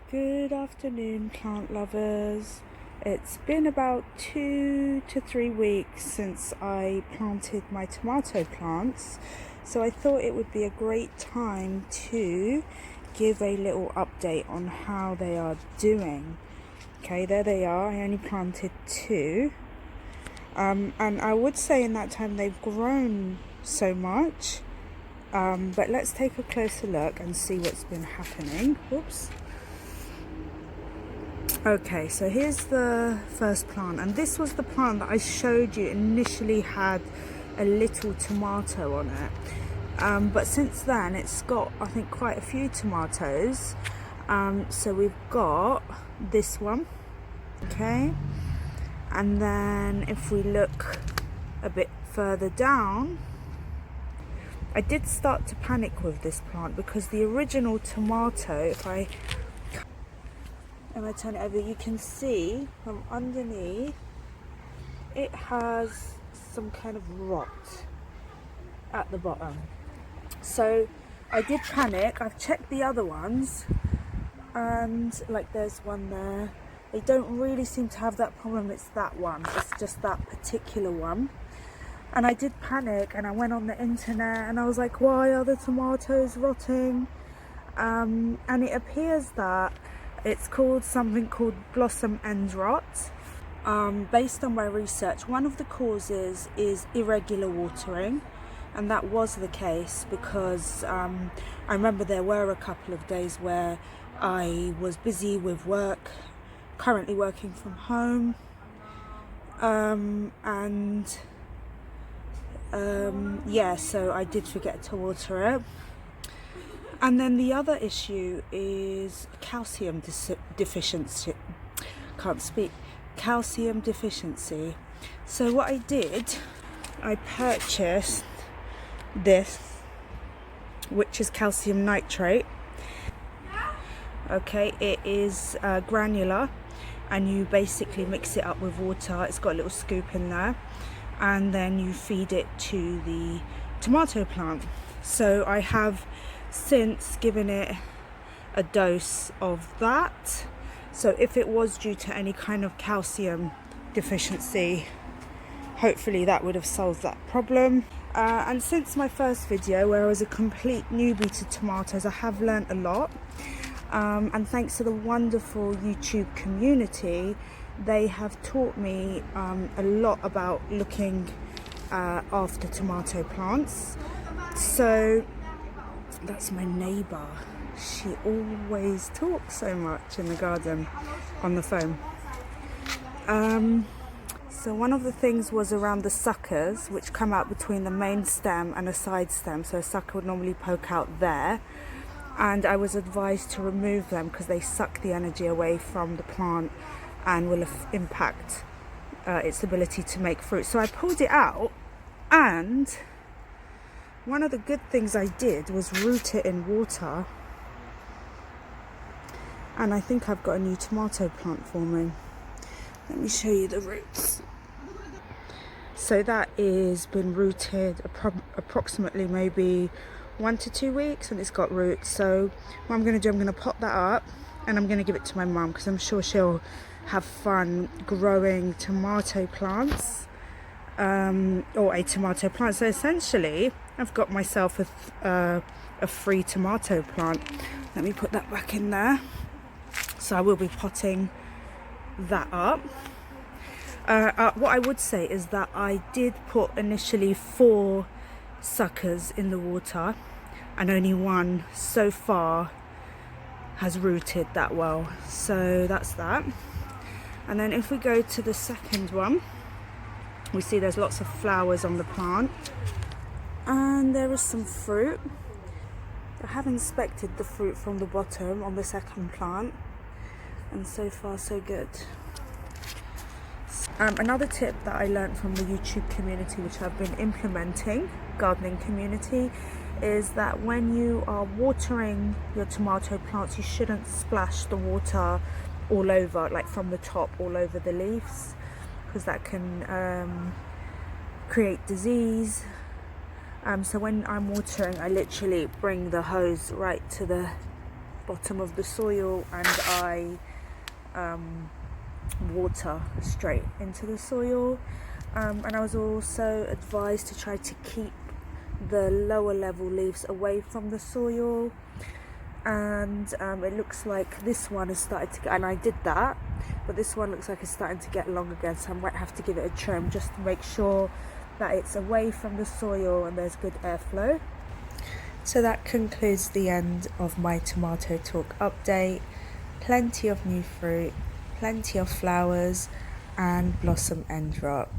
Good afternoon, plant lovers. It's been about 2 to 3 weeks since I planted my tomato plants, so I thought it would be a great time to give a little update on how they are doing. Okay, there they are. I only planted 2, and I would say in that time they've grown so much, but let's take a closer look and see what's been happening. Whoops. Okay, so here's the first plant, and this was the plant that I showed you initially had a little tomato on it, but since then it's got, I think, quite a few tomatoes. So we've got this one, okay, and then if we look a bit further down, I did start to panic with this plant because the original tomato, if I turn it over, you can see from underneath it has some kind of rot at the bottom. So I did panic. I've checked the other ones, and like there's one there, they don't really seem to have that problem. It's that one, it's just that particular one. And I did panic, and I went on the internet and I was like, why are the tomatoes rotting? And it appears that it's called something called blossom end rot. Based on my research, one of the causes is irregular watering, and that was the case because I remember there were a couple of days where I was busy with work, currently working from home, so I did forget to water it. And then the other issue is calcium deficiency. Can't speak. Calcium deficiency. So what I did, I purchased this, which is calcium nitrate. Okay, it is granular, and you basically mix it up with water. It's got a little scoop in there, and then you feed it to the tomato plant. So I have since given it a dose of that. So if it was due to any kind of calcium deficiency, hopefully that would have solved that problem. And since my first video, where I was a complete newbie to tomatoes, I have learned a lot. And thanks to the wonderful YouTube community, they have taught me a lot about looking after tomato plants. So that's my neighbour. She always talks so much in the garden on the phone. So one of the things was around the suckers, which come out between the main stem and a side stem. So a sucker would normally poke out there, and I was advised to remove them because they suck the energy away from the plant and will impact its ability to make fruit. So I pulled it out, and one of the good things I did was root it in water, and I think I've got a new tomato plant forming. Let me show you the roots. So that is been rooted approximately maybe 1 to 2 weeks, and it's got roots. So what I'm going to do, I'm going to pot that up and I'm going to give it to my mum because I'm sure she'll have fun growing tomato plants, or a tomato plant. So essentially I've got myself a free tomato plant. Let me put that back in there. So I will be potting that up. What I would say is that I did put initially 4 suckers in the water, and only one so far has rooted that well. So that's that. And then if we go to the second one, we see there's lots of flowers on the plant, and there is some fruit. I have inspected the fruit from the bottom on the second plant, and so far so good. Another tip that I learned from the YouTube community, which I've been implementing, gardening community, is that when you are watering your tomato plants, you shouldn't splash the water all over, like from the top all over the leaves, because that can create disease. So when I'm watering, I literally bring the hose right to the bottom of the soil, and I water straight into the soil. And I was also advised to try to keep the lower level leaves away from the soil. And it looks like this one has started to get, and I did that, but this one looks like it's starting to get long again, so I might have to give it a trim just to make sure that it's away from the soil and there's good airflow. So that concludes the end of my tomato talk update. Plenty of new fruit, plenty of flowers, and blossom end drop.